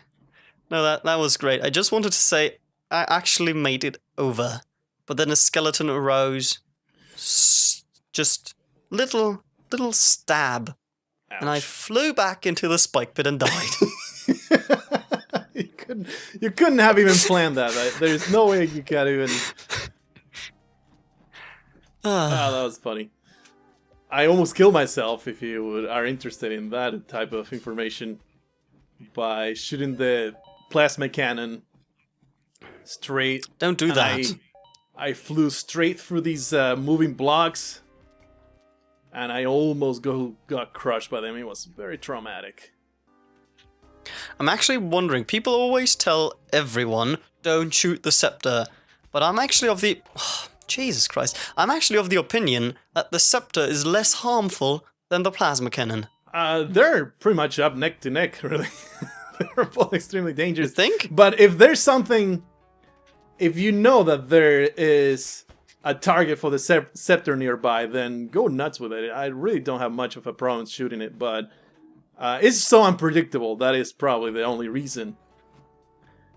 No, that was great. I just wanted to say I actually made it over. But then a skeleton arose. Just little stab. Ouch. And I flew back into the spike pit and died. You couldn't have even planned that. Right? There's no way you could even... Oh, that was funny. I almost killed myself, if you are interested in that type of information, by shooting the plasma cannon straight. Don't do that. I flew straight through these moving blocks, and I almost got crushed by them. It was very traumatic. I'm actually wondering, people always tell everyone, don't shoot the scepter, but I'm actually of the... Oh, Jesus Christ. I'm actually of the opinion that the scepter is less harmful than the plasma cannon. They're pretty much up neck to neck, really. They're both extremely dangerous. You think? But if there's something... If you know that there is a target for the scepter nearby, then go nuts with it. I really don't have much of a problem shooting it, but it's so unpredictable. That is probably the only reason.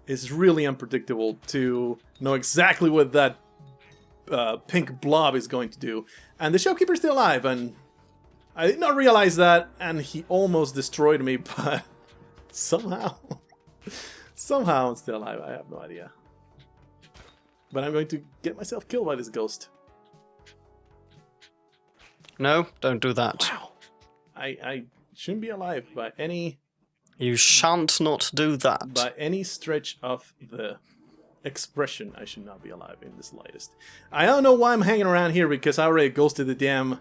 It's really unpredictable to know exactly what that pink blob is going to do. And the shopkeeper's still alive, and I did not realize that, and he almost destroyed me, but somehow I'm still alive. I have no idea. But I'm going to get myself killed by this ghost. No, don't do that. Wow. I shouldn't be alive by any... You shan't not do that. By any stretch of the expression, I should not be alive in the slightest. I don't know why I'm hanging around here, because I already ghosted the damn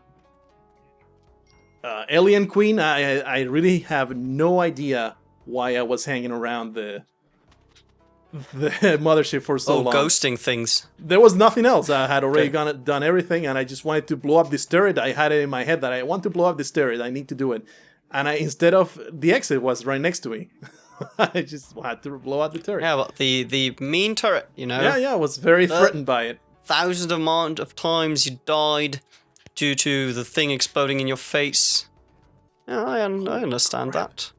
alien queen. I really have no idea why I was hanging around the mothership for so long. Ghosting things. There was nothing else. I had already done everything, and I just wanted to blow up this turret. I had it in my head that I want to blow up this turret. I need to do it. And instead of the exit was right next to me. I just had to blow out the turret. Yeah, but the mean turret, you know? Yeah, I was very threatened by it. Thousands amount of times you died due to the thing exploding in your face. Yeah, I understand that.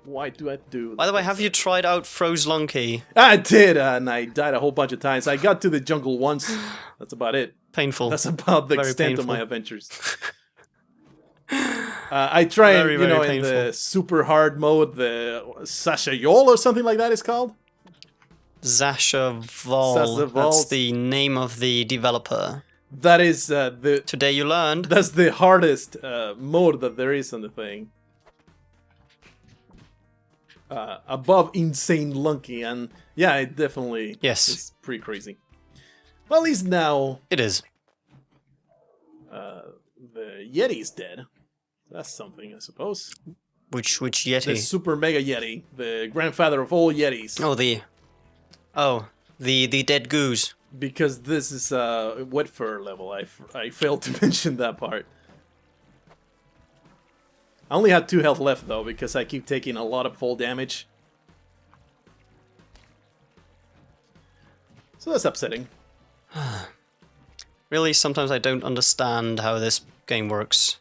Why do I do By the way, have you tried out Frozelunky? I did, and I died a whole bunch of times. I got to the jungle once. That's about it. Painful. That's about the Very extent of painful. my adventures. I tried, Very, you know, very in painful. the super hard mode, the Sasha Yol or something like that is called. Zasha Vol. Zasha Vol. That's the name of the developer. That is the. Today you learned. That's the hardest mode that there is on the thing. Above Insane Lunky, and yeah, it definitely is pretty crazy. Well, at least now it is. The Yeti's dead. That's something, I suppose. Which Yeti? The Super Mega Yeti, the grandfather of all Yetis. The dead goose. Because this is wet fur level, I failed to mention that part. I only had 2 health left though, because I keep taking a lot of fall damage. So that's upsetting. Really, sometimes I don't understand how this game works.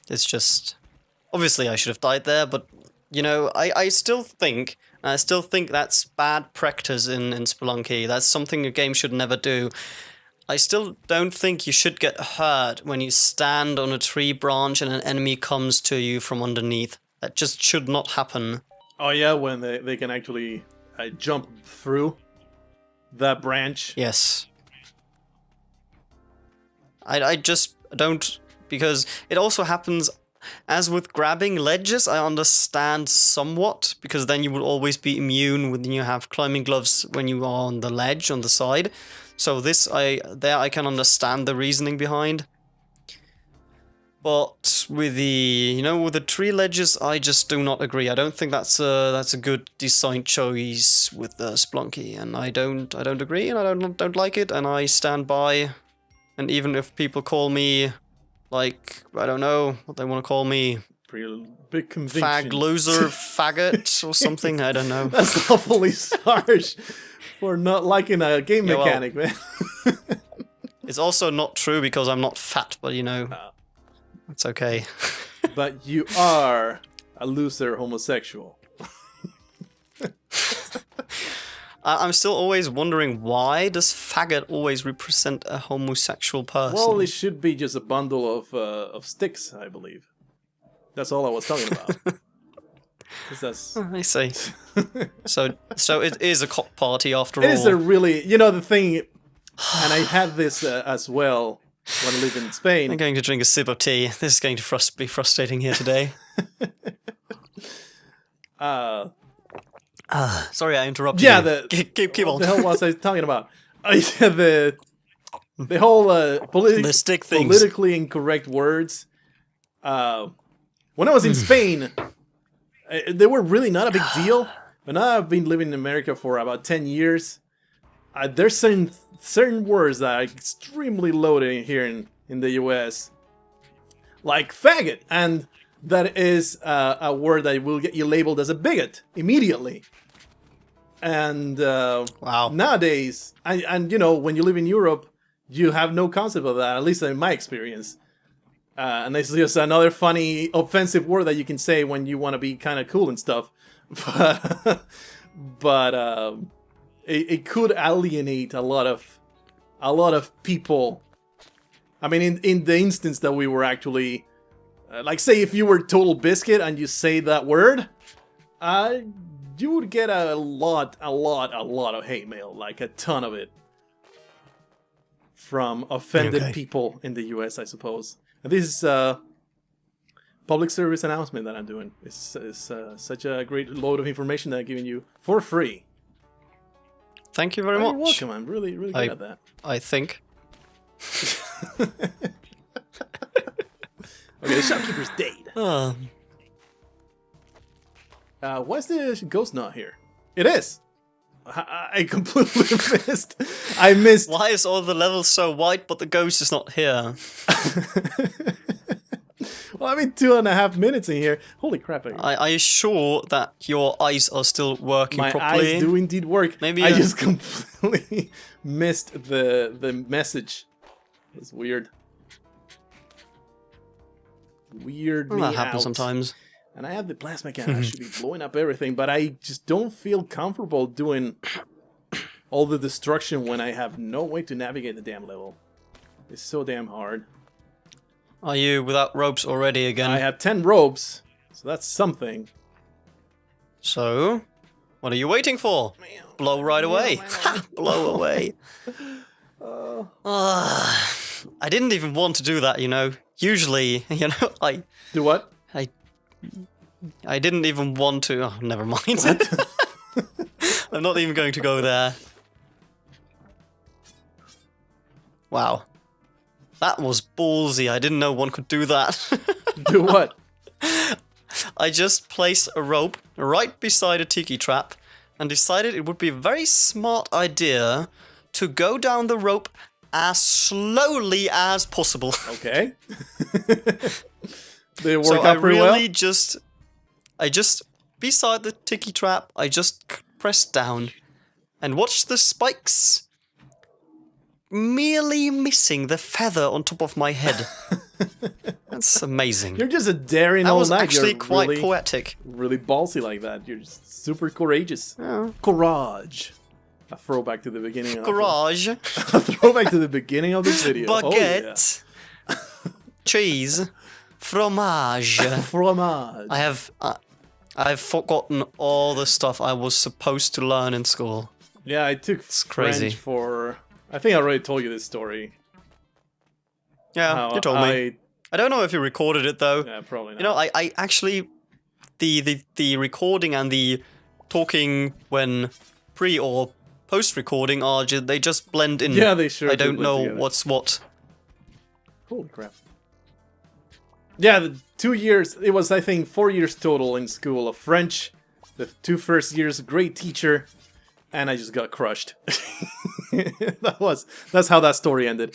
It's just... Obviously I should have died there, but, you know, I still think that's bad practice in Spelunky. That's something a game should never do. I still don't think you should get hurt when you stand on a tree branch and an enemy comes to you from underneath. That just should not happen. Oh yeah, when they can actually jump through that branch. Yes. I just don't... Because it also happens... As with grabbing ledges, I understand somewhat, because then you will always be immune when you have climbing gloves when you are on the ledge on the side. So this, I can understand the reasoning behind. But with with the tree ledges, I just do not agree. I don't think that's a good design choice with Spelunky, and I don't agree, and I don't like it, and I stand by. And even if people call me, like, I don't know what they want to call me, pretty big conviction. Fag loser, faggot, or something, I don't know. That's awfully harsh for not liking a game mechanic, man. It's also not true because I'm not fat, but you know, it's okay. But you are a loser homosexual. I'm still always wondering, why does faggot always represent a homosexual person? Well, it should be just a bundle of sticks, I believe. That's all I was talking about. 'Cause that's... I see. so it is a cock party after all. It is a really, the thing, and I had this as well when I lived in Spain. I'm going to drink a sip of tea. This is going to be frustrating here today. Sorry, I interrupted you. Yeah, keep on. What the hell was I talking about? The whole the stick things. Politically incorrect words. When I was in Spain, they were really not a big deal. But now I've been living in America for about 10 years. There's certain words that are extremely loaded here in the US. Like faggot. And that is a word that will get you labeled as a bigot immediately. And wow. Nowadays, and when you live in Europe, you have no concept of that, at least in my experience. And it's just another funny, offensive word that you can say when you want to be kind of cool and stuff. But it could alienate a lot of people. I mean, in the instance that we were actually, like, say if you were Total Biscuit and you say that word, you would get a lot of hate mail, like a ton of it, from offended people in the US, I suppose. And this is a public service announcement that I'm doing. It's such a great load of information that I'm giving you for free. Thank you very much. You're welcome. I'm really good at that. I think. Okay, the shopkeeper's dead. Why is the ghost not here? It is. I completely missed. I missed. Why is all the levels so white, but the ghost is not here? Well, I'm in 2.5 minutes in here. Holy crap! Are you sure that your eyes are still working properly? My eyes do indeed work. Maybe I just completely missed the message. It's weird. Weird. Well, that happens sometimes. And I have the plasma cannon. I should be blowing up everything, but I just don't feel comfortable doing all the destruction when I have no way to navigate the damn level. It's so damn hard. Are you without ropes already again? I have 10 ropes, so that's something. So, what are you waiting for? Blow right away. Ha! Blow away. I didn't even want to do that, you know. Usually, you know, Do what? I didn't even want to. Oh, never mind. I'm not even going to go there. Wow. That was ballsy. I didn't know one could do that. Do what? I just placed a rope right beside a tiki trap and decided it would be a very smart idea to go down the rope as slowly as possible. Okay. Did it work So out pretty well? I just, beside the tiki trap, I just pressed down and watched the spikes merely missing the feather on top of my head. That's amazing. You're just a daring That old was knight. actually You're quite really, poetic. really ballsy like that. You're just super courageous. Oh. Courage. A throwback to the beginning. Garage, A throwback to the beginning of this video. baguette, cheese, fromage. Oh, yeah. Fromage. I've forgotten all the stuff I was supposed to learn in school. Yeah, I took crazy. French for... I think I already told you this story. Yeah, How you told me. I don't know if you recorded it though. Yeah, probably not. You know, I actually the recording and the talking when pre or post recording are they just blend in. Yeah, they sure I do don't blend know together. what's what. Holy crap. Yeah, the 2 years, it was I think 4 years total in school of French. The 2 first years, great teacher, and I just got crushed. That's how that story ended.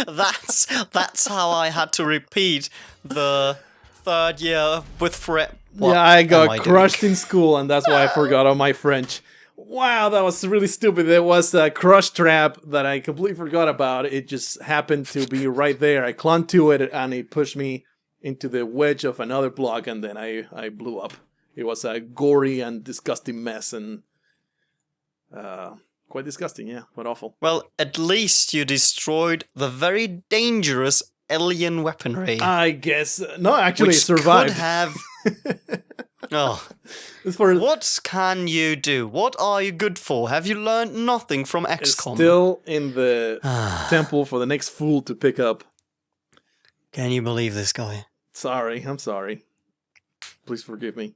That's how I had to repeat the third year with Fred. Yeah, I got crushed in school, and that's why I forgot all my French. Wow, that was really stupid. There was a crush trap that I completely forgot about. It just happened to be right there. I clung to it, and it pushed me into the wedge of another block, and then I blew up. It was a gory and disgusting mess, and quite disgusting, yeah, quite awful. Well, at least you destroyed the very dangerous alien weaponry. I guess no, actually, which it survived. Could have. Oh, It's for what can you do? What are you good for? Have you learned nothing from it's XCOM? still in the temple for the next fool to pick up. Can you believe this guy? Sorry, I'm sorry. Please forgive me.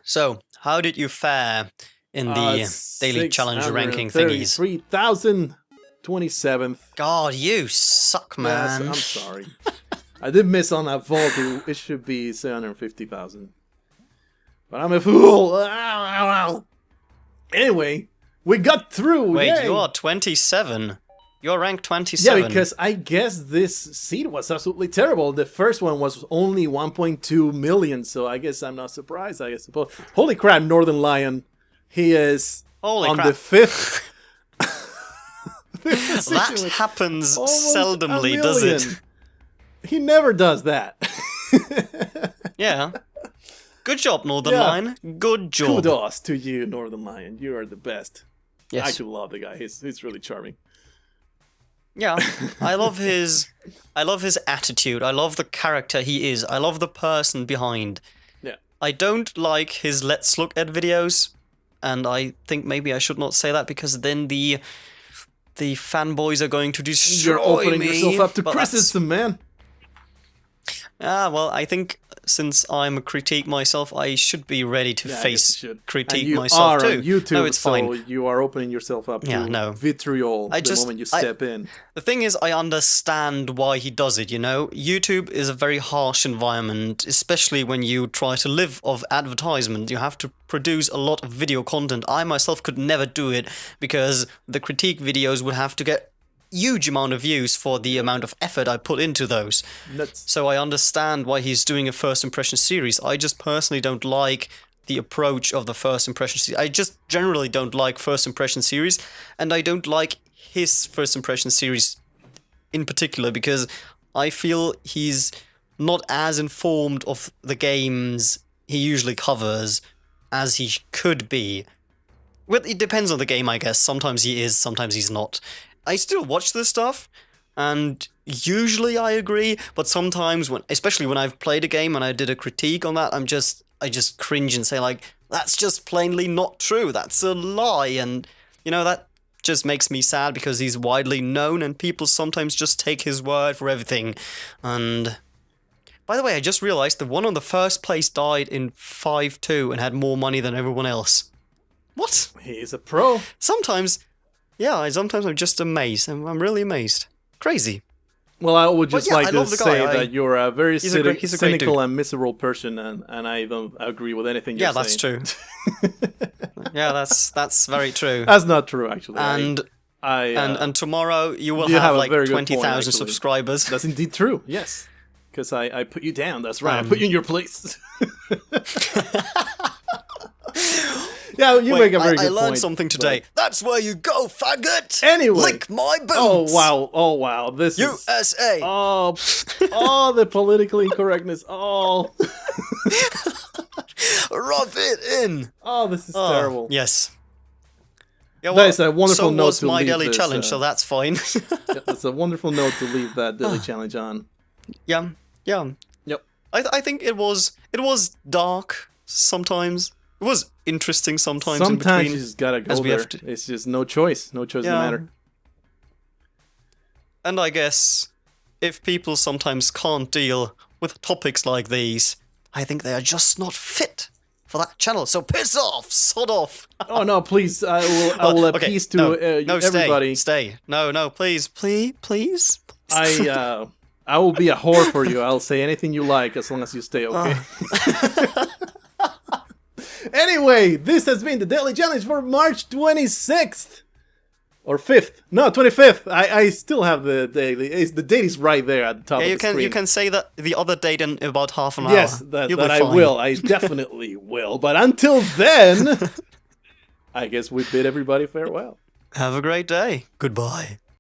So, how did you fare in the daily challenge ranking thingies? 3,027th. God, you suck, man. Yes, I'm sorry. I did miss on that vault. It should be 750,000. But I'm a fool. Ow, ow, ow. Anyway, we got through. Wait, Yay. you are 27. You're ranked 27. Yeah, because I guess this seed was absolutely terrible. The first one was only 1.2 million, so I guess I'm not surprised, I suppose. Holy crap, Northern Lion. He is Holy on crap. the fifth. That happens Almost seldomly, a does it? million. He never does that. Yeah. Good job, Northern Yeah. Line. Good job. Kudos to you, Northern Lion. You are the best. I Yes. actually love the guy. He's really charming. Yeah. I love his attitude. I love the character he is. I love the person behind. Yeah. I don't like his Let's Look at videos, and I think maybe I should not say that because then the fanboys are going to destroy You're opening me. yourself up to but that's- criticism, man. Well, I think since I'm a critique myself, I should be ready to Yeah, I guess face you should. critique and you myself are too. on YouTube, No, it's so fine. you are opening yourself up Yeah, to no. vitriol I the just- moment you step in. The thing is, I understand why he does it, you know? YouTube is a very harsh environment, especially when you try to live off advertisement. You have to produce a lot of video content. I myself could never do it because the critique videos would have to get huge amount of views for the amount of effort I put into those. Nuts. So I understand why he's doing a first impression series. I just personally don't like the approach of the first impression series. I just generally don't like first impression series, and I don't like his first impression series in particular because I feel he's not as informed of the games he usually covers as he could be. Well, it depends on the game, I guess. Sometimes he is, sometimes he's not. I still watch this stuff, and usually I agree, but sometimes, especially when I've played a game and I did a critique on that, I just cringe and say, like, that's just plainly not true. That's a lie, and, that just makes me sad because he's widely known and people sometimes just take his word for everything. And by the way, I just realized the one on the first place died in 5-2 and had more money than everyone else. What? He's a pro. Sometimes I'm just amazed. I'm really amazed. Crazy. Well, I would just like to say guy. that you're a very He's a great cynical dude. and miserable person, and I don't agree with anything you're saying. Yeah, that's true. Yeah, that's very true. That's not true, actually. And tomorrow you will you have a like very good 20,000 point, subscribers. That's indeed true, yes. Because I put you down, that's right. I put you in your place. Yeah, you make a very good point. I learned something today. That's where you go, faggot! Anyway. Lick my boots! Oh, wow. This USA! is... Oh, the political incorrectness. Oh. Rub it in! Oh, this is terrible. Yes. Yeah, that is a wonderful note so to was my leave daily this, challenge, so that's fine. Yeah, that's a wonderful note to leave that daily challenge on. Yeah. Yep. I think it was dark sometimes. It was interesting sometimes. Sometimes in you just gotta go there. It's just no choice. No choice in the matter. And I guess if people sometimes can't deal with topics like these, I think they are just not fit for that channel. So piss off, sod off. Oh no, please! I will appease to everybody. Stay. No, please. I will be a whore for you. I'll say anything you like as long as you stay. Okay. Anyway, this has been the Daily Challenge for March 26th. Or 5th. No, 25th. I still have the daily. The date is right there at the top of the screen. You can say that the other date in about half an hour. Yes, that I will. I definitely will. But until then, I guess we bid everybody farewell. Have a great day. Goodbye.